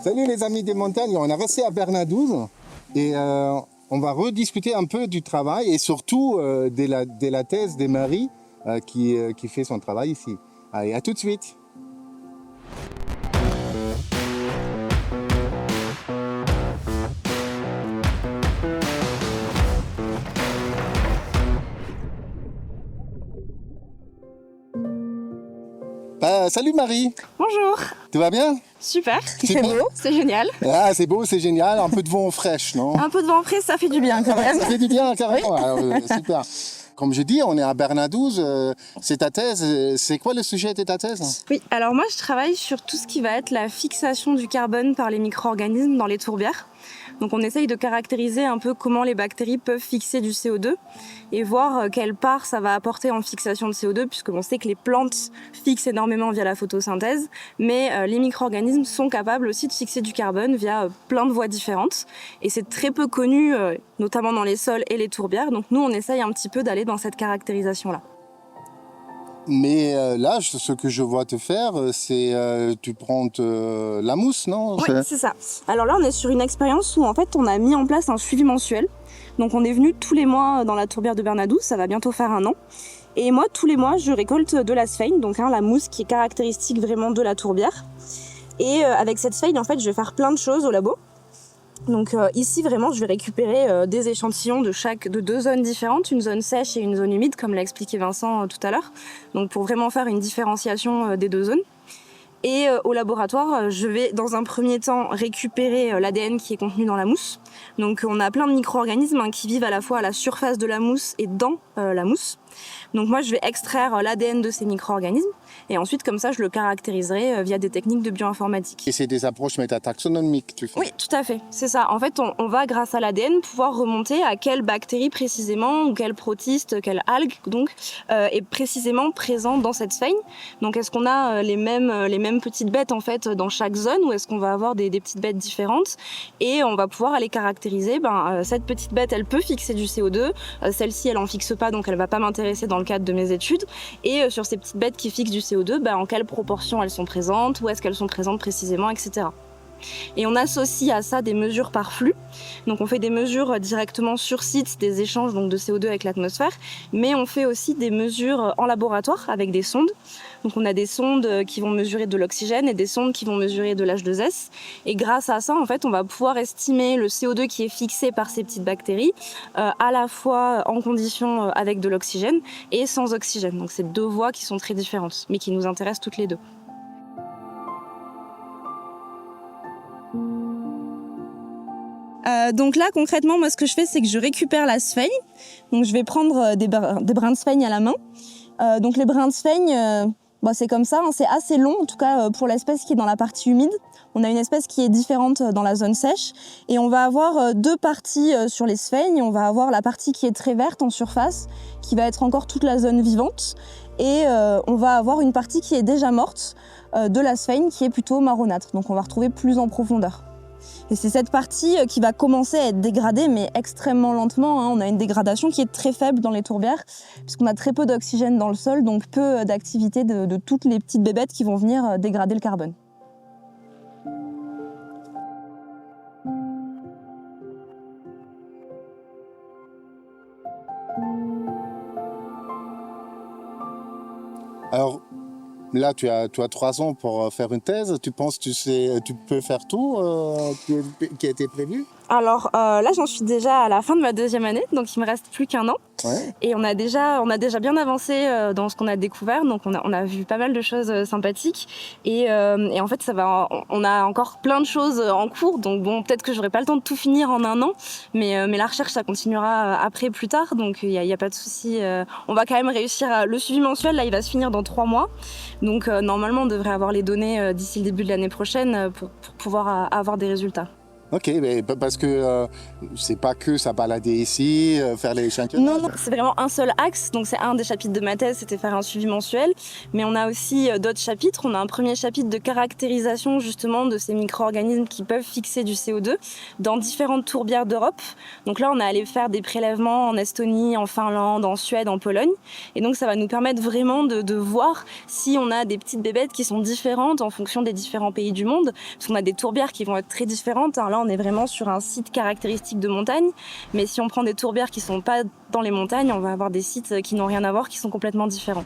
Salut les amis des montagnes, on est resté à Bernadouze et on va rediscuter un peu du travail et surtout de la thèse de Marie qui fait son travail ici. Allez, à tout de suite. Salut Marie. Bonjour. Tout va bien? Super. C'est Super. beau, c'est génial. Ah, c'est beau, c'est génial. Un peu de vent fraîche, non? Un peu de vent frais, ça fait du bien quand même. Ça fait du bien, carrément. Alors, super. Comme je dis, on est à Bernadouze. C'est ta thèse. C'est quoi le sujet de ta thèse? Oui, alors moi je travaille sur tout ce qui va être la fixation du carbone par les micro-organismes dans les tourbières. Donc on essaye de caractériser un peu comment les bactéries peuvent fixer du CO2 et voir quelle part ça va apporter en fixation de CO2, puisqu'on sait que les plantes fixent énormément via la photosynthèse, mais les micro-organismes sont capables aussi de fixer du carbone via plein de voies différentes. Et c'est très peu connu, notamment dans les sols et les tourbières. Donc nous on essaye un petit peu d'aller dans cette caractérisation-là. Mais là, ce que je vois te faire, c'est tu prends la mousse, non? Oui, c'est ça. Alors là, on est sur une expérience où en fait, on a mis en place un suivi mensuel. Donc on est venu tous les mois dans la tourbière de Bernadouze, ça va bientôt faire 1 an. Et moi, tous les mois, je récolte de la sphène, donc la mousse qui est caractéristique vraiment de la tourbière. Et avec cette sphène, en fait, je vais faire plein de choses au labo. Donc ici vraiment je vais récupérer des échantillons de 2 zones différentes, une zone sèche et une zone humide comme l'a expliqué Vincent tout à l'heure, donc pour vraiment faire une différenciation des 2 zones. Et au laboratoire, je vais dans un premier temps récupérer l'ADN qui est contenu dans la mousse. Donc on a plein de micro-organismes qui vivent à la fois à la surface de la mousse et dans la mousse. Donc moi je vais extraire l'ADN de ces micro-organismes et ensuite comme ça je le caractériserai via des techniques de bioinformatique. Et c'est des approches métataxonomiques, tu fais? Oui, tout à fait, c'est ça. En fait, on va grâce à l'ADN pouvoir remonter à quelle bactérie précisément ou quel protiste, quelle algue donc est précisément présent dans cette sphène. Donc est-ce qu'on a les mêmes petites bêtes en fait dans chaque zone ou est-ce qu'on va avoir des petites bêtes différentes et on va pouvoir aller caractériser cette petite bête elle peut fixer du CO2, celle-ci elle en fixe pas donc elle va pas m'intéresser dans le cadre de mes études et sur ces petites bêtes qui fixent du CO2 en quelle proportion elles sont présentes, où est-ce qu'elles sont présentes précisément, etc. Et on associe à ça des mesures par flux. Donc on fait des mesures directement sur site, des échanges donc de CO2 avec l'atmosphère, mais on fait aussi des mesures en laboratoire avec des sondes. Donc on a des sondes qui vont mesurer de l'oxygène et des sondes qui vont mesurer de l'H2S. Et grâce à ça, en fait, on va pouvoir estimer le CO2 qui est fixé par ces petites bactéries, à la fois en conditions avec de l'oxygène et sans oxygène. Donc c'est 2 voies qui sont très différentes, mais qui nous intéressent toutes les 2. Donc là concrètement moi ce que je fais c'est que je récupère la sphène, donc je vais prendre des brins de sphène à la main. Donc les brins de sphène c'est comme ça, c'est assez long en tout cas pour l'espèce qui est dans la partie humide. On a une espèce qui est différente dans la zone sèche et on va avoir 2 parties sur les sphènes. On va avoir la partie qui est très verte en surface qui va être encore toute la zone vivante et on va avoir une partie qui est déjà morte de la sphène qui est plutôt marronâtre, donc on va retrouver plus en profondeur. Et c'est cette partie qui va commencer à être dégradée, mais extrêmement lentement. On a une dégradation qui est très faible dans les tourbières, puisqu'on a très peu d'oxygène dans le sol, donc peu d'activité de toutes les petites bébêtes qui vont venir dégrader le carbone. Alors, là, tu as 3 ans pour faire une thèse. Tu penses que tu peux faire tout qui a été prévu? Alors là, j'en suis déjà à la fin de ma 2e année, donc il me reste plus qu'1 an. Ouais. Et on a déjà bien avancé dans ce qu'on a découvert, donc on a vu pas mal de choses sympathiques. Et en fait, on a encore plein de choses en cours, donc bon, peut-être que j'aurai pas le temps de tout finir en 1 an, mais la recherche, ça continuera après, plus tard, donc il y a pas de souci. On va quand même réussir. Le suivi mensuel, là, il va se finir dans 3 mois, donc normalement, on devrait avoir les données d'ici le début de l'année prochaine pour pouvoir avoir des résultats. Ok, mais parce que c'est pas que ça balader ici, faire les échantillons. Non, c'est vraiment un seul axe. Donc c'est un des chapitres de ma thèse, c'était faire un suivi mensuel. Mais on a aussi d'autres chapitres. On a un premier chapitre de caractérisation justement de ces micro-organismes qui peuvent fixer du CO2 dans différentes tourbières d'Europe. Donc là, on est allé faire des prélèvements en Estonie, en Finlande, en Suède, en Pologne. Et donc ça va nous permettre vraiment de voir si on a des petites bébêtes qui sont différentes en fonction des différents pays du monde. Parce qu'on a des tourbières qui vont être très différentes. Là, on est vraiment sur un site caractéristique de montagne. Mais si on prend des tourbières qui sont pas dans les montagnes, on va avoir des sites qui n'ont rien à voir, qui sont complètement différents.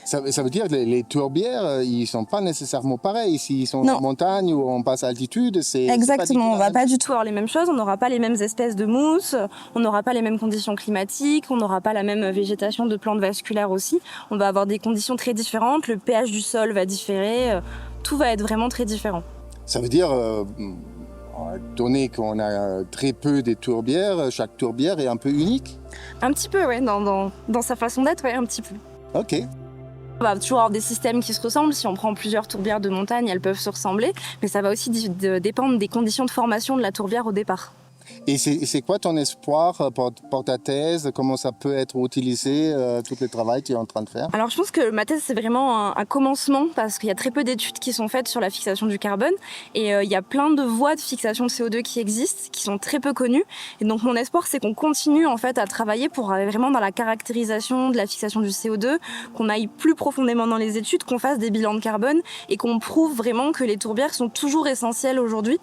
Ça veut dire que les tourbières, ils sont pas nécessairement pareils. S'ils sont en montagne ou on passe à altitude, c'est exactement. On va pas du tout avoir les mêmes choses. On n'aura pas les mêmes espèces de mousses. On n'aura pas les mêmes conditions climatiques. On n'aura pas la même végétation de plantes vasculaires aussi. On va avoir des conditions très différentes. Le pH du sol va différer. Tout va être vraiment très différent. Ça veut dire, donné qu'on a très peu de tourbières, chaque tourbière est un peu unique. Un petit peu, ouais, dans sa façon d'être, ouais, un petit peu. Ok. On va toujours avoir des systèmes qui se ressemblent. Si on prend plusieurs tourbières de montagne, elles peuvent se ressembler. Mais ça va aussi dépendre des conditions de formation de la tourbière au départ. Et c'est quoi ton espoir pour ta thèse? Comment ça peut être utilisé, tout le travail que tu es en train de faire? Alors je pense que ma thèse c'est vraiment un commencement parce qu'il y a très peu d'études qui sont faites sur la fixation du carbone et il y a plein de voies de fixation de CO2 qui existent, qui sont très peu connues. Et donc mon espoir c'est qu'on continue en fait à travailler pour aller vraiment dans la caractérisation de la fixation du CO2, qu'on aille plus profondément dans les études, qu'on fasse des bilans de carbone et qu'on prouve vraiment que les tourbières sont toujours essentielles aujourd'hui.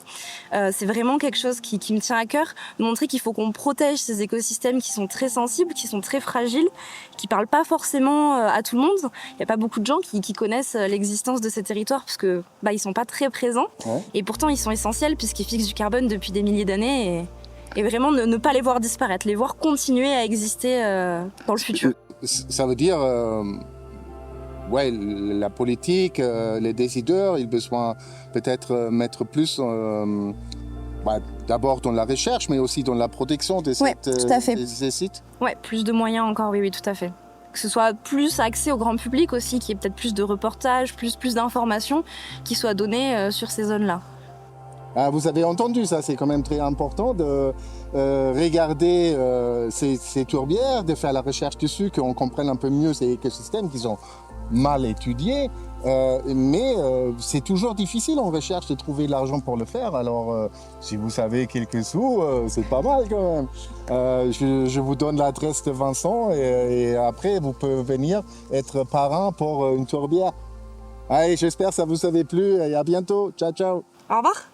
C'est vraiment quelque chose qui me tient à cœur, de montrer qu'il faut qu'on protège ces écosystèmes qui sont très sensibles, qui sont très fragiles, qui parlent pas forcément à tout le monde. Il n'y a pas beaucoup de gens qui connaissent l'existence de ces territoires parce que ils sont pas très présents. Ouais. Et pourtant ils sont essentiels puisqu'ils fixent du carbone depuis des milliers d'années et vraiment ne pas les voir disparaître, les voir continuer à exister dans le futur. Ça veut dire, ouais, la politique, les décideurs, ils ont besoin peut-être mettre plus, d'abord dans la recherche, mais aussi dans la protection de Ouais, tout à fait. ces sites. Ouais, plus de moyens encore, oui, tout à fait. Que ce soit plus accès au grand public aussi, qu'il y ait peut-être plus de reportages, plus d'informations qui soient données sur ces zones-là. Ah, vous avez entendu ça, c'est quand même très important de regarder ces tourbières, de faire la recherche dessus, qu'on comprenne un peu mieux ces écosystèmes qui sont mal étudiés. Mais c'est toujours difficile en recherche de trouver de l'argent pour le faire. Alors, si vous savez quelques sous, c'est pas mal quand même. Je vous donne l'adresse de Vincent et après, vous pouvez venir être parrain pour une tourbière. Allez, j'espère que ça vous a plu et à bientôt. Ciao, ciao. Au revoir.